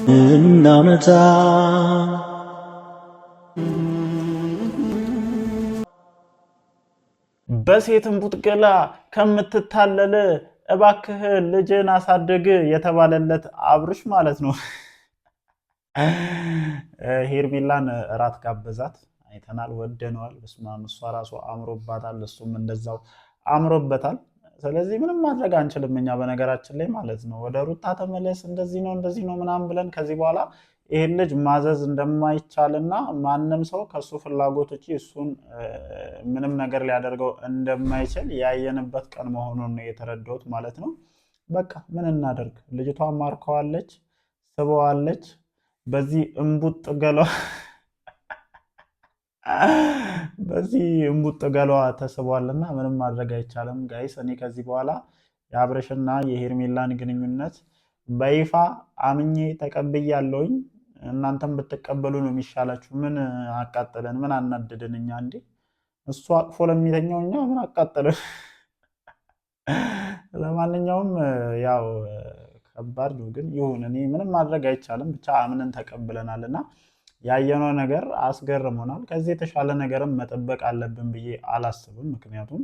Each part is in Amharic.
እናመጣ በሴትም ቡጥገላ ከምትታለል እባክህ ልጅን አሳድግ የተባለለት አብርሽ ማለት ነው። ሄርሜላን እራት ጋበዛት፣ አይተናል፣ ወደነዋል። በስማም እሷ ራሱ አምሮባታል፣ እሱም እንደዛው አምሮበታል። ስለዚህ ምንም ማድረግ አንችልም እኛ በነገራችን ላይ ማለት ነው። ወደ ሩታ ተመለስ፣ እንደዚህ ነው ምናምን ብለን ከዚህ በኋላ ይህን ልጅ ማዘዝ እንደማይቻልና ማንም ሰው ከሱ ፍላጎት ውጭ እሱን ምንም ነገር ሊያደርገው እንደማይችል ያየንበት ቀን መሆኑን ነው የተረዳሁት ማለት ነው። በቃ ምን እናደርግ፣ ልጅቷ ማርከዋለች፣ ስበዋለች። በዚህ እምቡጥ ገሏ በዚህ እምቡጥ ገሏ ተስቧልና ምንም ማድረግ አይቻልም ጋይስ። እኔ ከዚህ በኋላ የአብርሽና የሄርሜላን ግንኙነት በይፋ አምኜ ተቀብያለሁኝ። እናንተም ብትቀበሉ ነው የሚሻላችሁ። ምን አቃጠለን? ምን አናደደን? እኛ እንዴ እሱ አቅፎ ለሚተኛው እኛ ምን አቃጠለን? ለማንኛውም ያው ከባድ ነው ግን ይሁን፣ እኔ ምንም ማድረግ አይቻልም። ብቻ አምነን ተቀብለናል እና ያየነው ነገር አስገርሞናል። ከዚህ የተሻለ ነገርም መጠበቅ አለብን ብዬ አላስብም። ምክንያቱም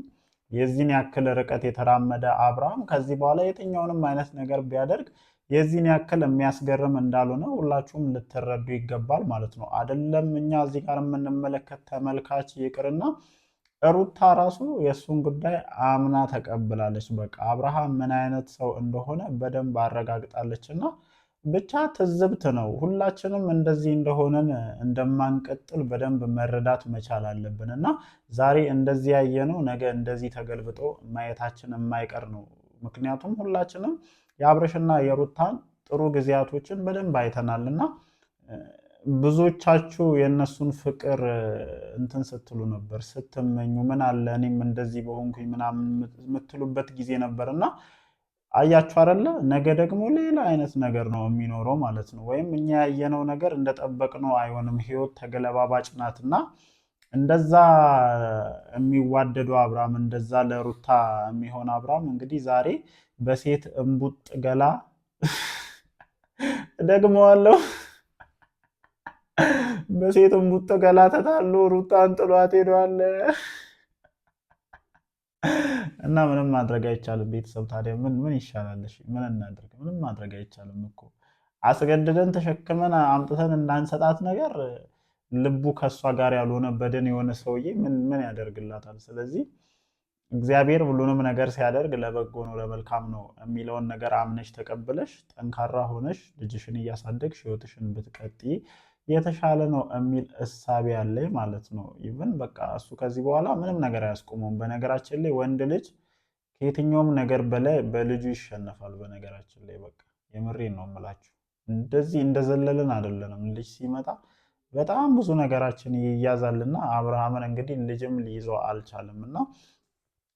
የዚህን ያክል ርቀት የተራመደ አብርሃም ከዚህ በኋላ የትኛውንም አይነት ነገር ቢያደርግ የዚህን ያክል የሚያስገርም እንዳልሆነ ሁላችሁም ልትረዱ ይገባል ማለት ነው። አይደለም እኛ እዚህ ጋር የምንመለከት ተመልካች ይቅርና ሩታ ራሱ የእሱን ጉዳይ አምና ተቀብላለች። በቃ አብርሃም ምን አይነት ሰው እንደሆነ በደንብ አረጋግጣለች እና ብቻ ትዝብት ነው። ሁላችንም እንደዚህ እንደሆነን እንደማንቀጥል በደንብ መረዳት መቻል አለብን እና ዛሬ እንደዚህ ያየነው ነገ እንደዚህ ተገልብጦ ማየታችን የማይቀር ነው። ምክንያቱም ሁላችንም የአብርሽና የሩታን ጥሩ ጊዜያቶችን በደንብ አይተናል እና ብዙዎቻችሁ የእነሱን ፍቅር እንትን ስትሉ ነበር፣ ስትመኙ ምን አለ እኔም እንደዚህ በሆንኩኝ ምናምን የምትሉበት ጊዜ ነበር እና አያችሁ አይደለ? ነገ ደግሞ ሌላ አይነት ነገር ነው የሚኖረው ማለት ነው። ወይም እኛ ያየነው ነገር እንደጠበቅነው አይሆንም። ህይወት ተገለባባጭ ናት እና እንደዛ የሚዋደዱ አብርሃም፣ እንደዛ ለሩታ የሚሆን አብርሃም እንግዲህ ዛሬ በሴት እምቡጥ ገላ ደግመዋለሁ፣ በሴት እምቡጥ ገላ ተታሎ ሩታን ጥሏት ሄዷል። እና ምንም ማድረግ አይቻልም። ቤተሰብ ታዲያ ምን ይሻላል? ምን እናድርግ? ምንም ማድረግ አይቻልም እኮ አስገድደን ተሸክመን አምጥተን እንዳንሰጣት ነገር ልቡ ከእሷ ጋር ያልሆነ በደን የሆነ ሰውዬ ምን ያደርግላታል? ስለዚህ እግዚአብሔር ሁሉንም ነገር ሲያደርግ ለበጎ ነው ለመልካም ነው የሚለውን ነገር አምነሽ ተቀብለሽ ጠንካራ ሆነሽ ልጅሽን እያሳደግሽ ህይወትሽን ብትቀጥይ የተሻለ ነው የሚል እሳቤ ያለኝ ማለት ነው። ኢቭን በቃ እሱ ከዚህ በኋላ ምንም ነገር አያስቆመውም። በነገራችን ላይ ወንድ ልጅ ከየትኛውም ነገር በላይ በልጁ ይሸነፋል። በነገራችን ላይ በቃ የምሬን ነው የምላችሁ። እንደዚህ እንደዘለልን አይደለንም። ልጅ ሲመጣ በጣም ብዙ ነገራችን ይያዛልና አብርሃምን እንግዲህ ልጅም ሊይዘው አልቻለም እና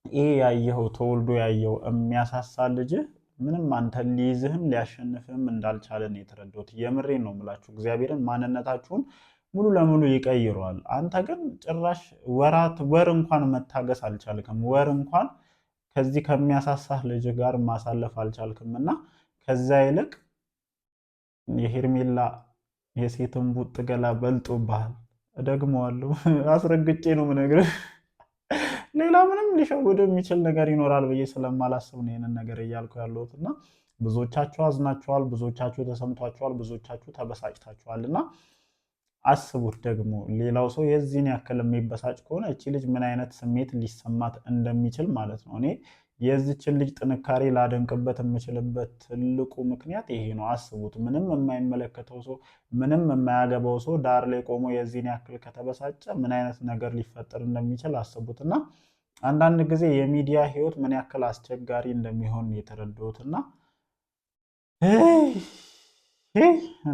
ይሄ ያየኸው ተወልዶ ያየው የሚያሳሳ ልጅ ምንም አንተ ሊይዝህም ሊያሸንፍህም እንዳልቻለ ነው የተረዳሁት። የምሬን ነው የምላችሁ። እግዚአብሔርን ማንነታችሁን ሙሉ ለሙሉ ይቀይረዋል። አንተ ግን ጭራሽ ወር እንኳን መታገስ አልቻልክም። ወር እንኳን ከዚህ ከሚያሳሳህ ልጅ ጋር ማሳለፍ አልቻልክም እና ከዛ ይልቅ የሄርሜላ የሴትን ቡጥ ገላ በልጦብሃል። እደግመዋለሁ፣ አስረግጬ ነው የምነግርህ። ሌላ ምንም ሊሸውድ የሚችል ነገር ይኖራል ብዬ ስለማላስብ ነው ይህንን ነገር እያልኩ ያለሁት እና ብዙዎቻችሁ አዝናችኋል፣ ብዙዎቻችሁ ተሰምቷችኋል፣ ብዙዎቻችሁ ተበሳጭታችኋል እና አስቡት ደግሞ ሌላው ሰው የዚህን ያክል የሚበሳጭ ከሆነ እቺ ልጅ ምን አይነት ስሜት ሊሰማት እንደሚችል ማለት ነው። እኔ የዚችን ልጅ ጥንካሬ ላደንቅበት የምችልበት ትልቁ ምክንያት ይሄ ነው። አስቡት፣ ምንም የማይመለከተው ሰው፣ ምንም የማያገባው ሰው ዳር ላይ ቆሞ የዚህን ያክል ከተበሳጨ ምን አይነት ነገር ሊፈጠር እንደሚችል አስቡት እና አንዳንድ ጊዜ የሚዲያ ህይወት ምን ያክል አስቸጋሪ እንደሚሆን የተረዳሁት እና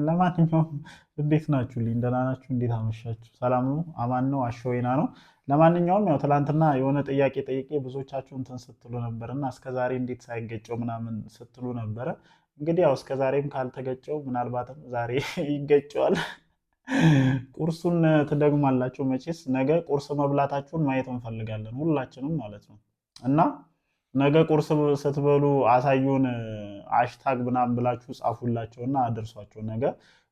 ለማንኛውም እንዴት ናችሁልኝ? ደህና ናችሁ? እንዴት አመሻችሁ? ሰላም ነው? አማን ነው? አሸወይና ነው? ለማንኛውም ያው ትላንትና የሆነ ጥያቄ ጠይቄ ብዙዎቻችሁ እንትን ስትሉ ነበር እና እስከዛሬ እንዴት ሳይገጨው ምናምን ስትሉ ነበረ። እንግዲህ ያው እስከዛሬም ካልተገጨው ምናልባትም ዛሬ ይገጨዋል። ቁርሱን ትደግማላችሁ መቼስ። ነገ ቁርስ መብላታችሁን ማየት እንፈልጋለን ሁላችንም ማለት ነው እና ነገ ቁርስ ስትበሉ አሳዩን አሽታግ ምናምን ብላችሁ ጻፉላቸውና አድርሷቸው። ነገ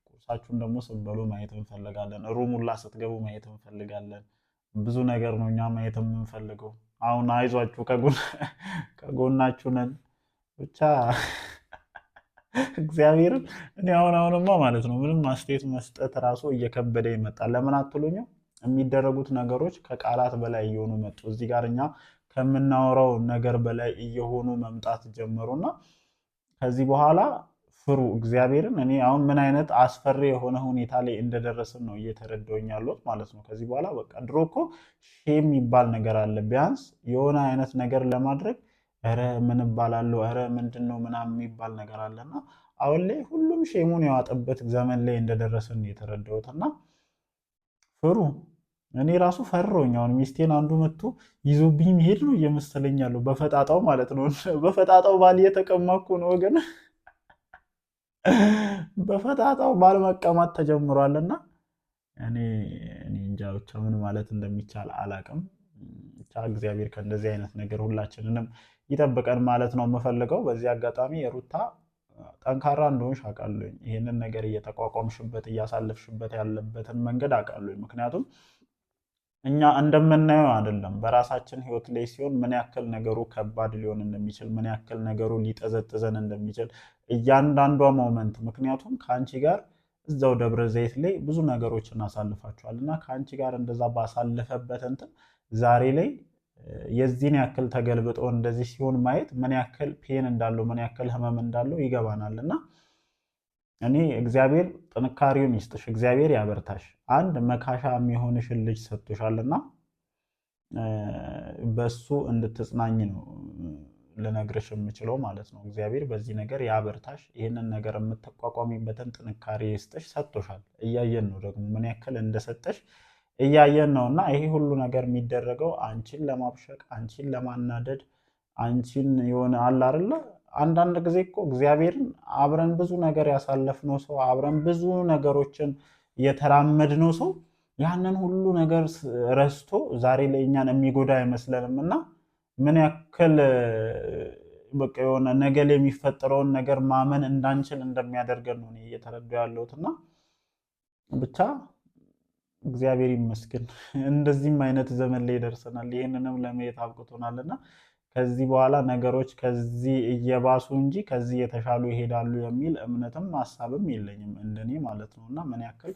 ቁርሳችሁን ደግሞ ስትበሉ ማየት እንፈልጋለን። ሩሙላ ስትገቡ ማየት እንፈልጋለን። ብዙ ነገር ነው እኛ ማየት የምንፈልገው። አሁን አይዟችሁ ከጎናችሁ ነን። ብቻ እግዚአብሔርን እኔ አሁንማ ማለት ነው ምንም አስተያየት መስጠት ራሱ እየከበደ ይመጣል። ለምን አትሉኝም? የሚደረጉት ነገሮች ከቃላት በላይ እየሆኑ መጡ። እዚህ ጋር እኛ ከምናወራው ነገር በላይ እየሆኑ መምጣት ጀመሩና ከዚህ በኋላ ፍሩ እግዚአብሔርን። እኔ አሁን ምን አይነት አስፈሪ የሆነ ሁኔታ ላይ እንደደረስን ነው እየተረዳሁኝ ያለሁት ማለት ነው። ከዚህ በኋላ በቃ ድሮ እኮ ሼም የሚባል ነገር አለ። ቢያንስ የሆነ አይነት ነገር ለማድረግ ኧረ ምን እባላለሁ ኧረ ምንድን ነው ምናምን የሚባል ነገር አለና አሁን ላይ ሁሉም ሼሙን የዋጠበት ዘመን ላይ እንደደረስን የተረዳሁት እና ፍሩ። እኔ ራሱ ፈራሁኝ። አሁን ሚስቴን አንዱ መጥቶ ይዞብኝ መሄድ ነው እየመሰለኝ ያለው በፈጣጣው ማለት ነው። በፈጣጣው ባል እየተቀማኩ ነው ወገን፣ በፈጣጣው ባል መቀማት ተጀምሯልና እኔ እንጃ ብቻ ምን ማለት እንደሚቻል አላቅም። ብቻ እግዚአብሔር ከእንደዚህ አይነት ነገር ሁላችንንም ይጠብቀን ማለት ነው የምፈልገው። በዚህ አጋጣሚ የሩታ ጠንካራ እንደሆንሽ አውቃለሁኝ። ይህንን ነገር እየተቋቋምሽበት እያሳለፍሽበት ያለበትን መንገድ አውቃለሁኝ። ምክንያቱም እኛ እንደምናየው አይደለም። በራሳችን ህይወት ላይ ሲሆን ምን ያክል ነገሩ ከባድ ሊሆን እንደሚችል፣ ምን ያክል ነገሩ ሊጠዘጥዘን እንደሚችል እያንዳንዷ ሞመንት። ምክንያቱም ከአንቺ ጋር እዛው ደብረ ዘይት ላይ ብዙ ነገሮችን አሳልፋችኋል እና ከአንቺ ጋር እንደዛ ባሳለፈበት እንትን ዛሬ ላይ የዚህን ያክል ተገልብጦ እንደዚህ ሲሆን ማየት ምን ያክል ፔን እንዳለው ምን ያክል ህመም እንዳለው ይገባናል። እና እኔ እግዚአብሔር ጥንካሬውን ይስጥሽ፣ እግዚአብሔር ያበርታሽ። አንድ መካሻ የሚሆንሽን ልጅ ሰጥቶሻልና በሱ እንድትጽናኝ ነው ልነግርሽ የምችለው ማለት ነው። እግዚአብሔር በዚህ ነገር ያበርታሽ፣ ይህንን ነገር የምትቋቋሚበትን ጥንካሬ ይስጥሽ። ሰጥቶሻል፣ እያየን ነው ደግሞ ምን ያክል እንደሰጠሽ እያየን ነው። እና ይሄ ሁሉ ነገር የሚደረገው አንቺን ለማብሸቅ፣ አንቺን ለማናደድ፣ አንቺን የሆነ አለ አይደለ። አንዳንድ ጊዜ እኮ እግዚአብሔርን አብረን ብዙ ነገር ያሳለፍነው ሰው አብረን ብዙ ነገሮችን የተራመድነው ሰው ያንን ሁሉ ነገር ረስቶ ዛሬ ላይ እኛን የሚጎዳ አይመስለንም። እና ምን ያክል በቃ የሆነ ነገ ላይ የሚፈጠረውን ነገር ማመን እንዳንችል እንደሚያደርገን ነው እየተረዳ ያለሁት። እና ብቻ እግዚአብሔር ይመስገን እንደዚህም አይነት ዘመን ላይ ደርሰናል። ይህንንም ለማየት አብቅቶናል እና ከዚህ በኋላ ነገሮች ከዚህ እየባሱ እንጂ ከዚህ የተሻሉ ይሄዳሉ የሚል እምነትም ሀሳብም የለኝም እንደኔ ማለት ነው። እና ምን ያክል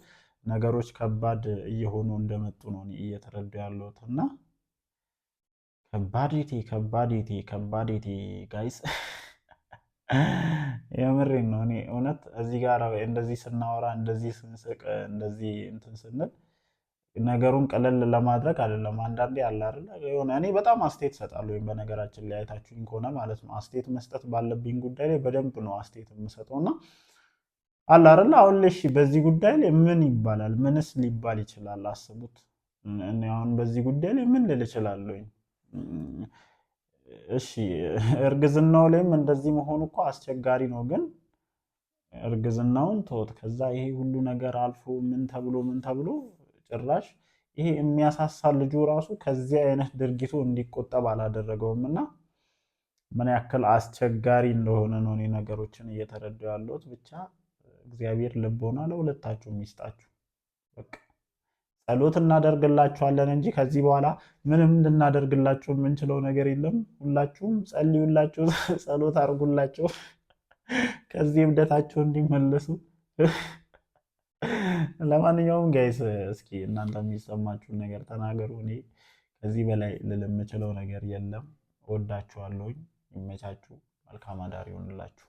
ነገሮች ከባድ እየሆኑ እንደመጡ ነው እየተረዱ ያለሁት። እና ከባዲቲ ጋይስ የምሬን ነው። እኔ እውነት እዚህ ጋር እንደዚህ ስናወራ እንደዚህ ስንስቅ እንደዚህ እንትን ስንል ነገሩን ቀለል ለማድረግ አይደለም። አንዳንዴ አለ አይደል የሆነ እኔ በጣም አስተያየት እሰጣለሁ። ወይም በነገራችን ላይ አይታችሁኝ ከሆነ ማለት ነው አስተያየት መስጠት ባለብኝ ጉዳይ ላይ በደንብ ነው አስተያየት የምሰጠው። እና አለ አይደል አሁን ላይ እሺ፣ በዚህ ጉዳይ ላይ ምን ይባላል? ምንስ ሊባል ይችላል? አስቡት። እኔ አሁን በዚህ ጉዳይ ላይ ምን ልል እችላለሁኝ? እሺ እርግዝናው ላይም እንደዚህ መሆኑ እኮ አስቸጋሪ ነው። ግን እርግዝናውን ተወት። ከዛ ይሄ ሁሉ ነገር አልፎ ምን ተብሎ ጭራሽ ይሄ የሚያሳሳ ልጁ ራሱ ከዚህ አይነት ድርጊቱ እንዲቆጠብ አላደረገውም። እና ምን ያክል አስቸጋሪ እንደሆነ ነው እኔ ነገሮችን እየተረዱ ያለሁት። ብቻ እግዚአብሔር ልቦና ለሁለታችሁ ይስጣችሁ። በቃ ጸሎት እናደርግላችኋለን እንጂ ከዚህ በኋላ ምንም እንድናደርግላችሁ የምንችለው ነገር የለም። ሁላችሁም ጸልዩላችሁ፣ ጸሎት አድርጉላችሁ ከዚህ እብደታቸው እንዲመለሱ። ለማንኛውም ጋይስ እስኪ እናንተ የሚሰማችሁን ነገር ተናገሩ። እኔ ከዚህ በላይ ልል የምችለው ነገር የለም። እወዳችኋለሁኝ። ይመቻችሁ። መልካም አዳር ይሆንላችሁ።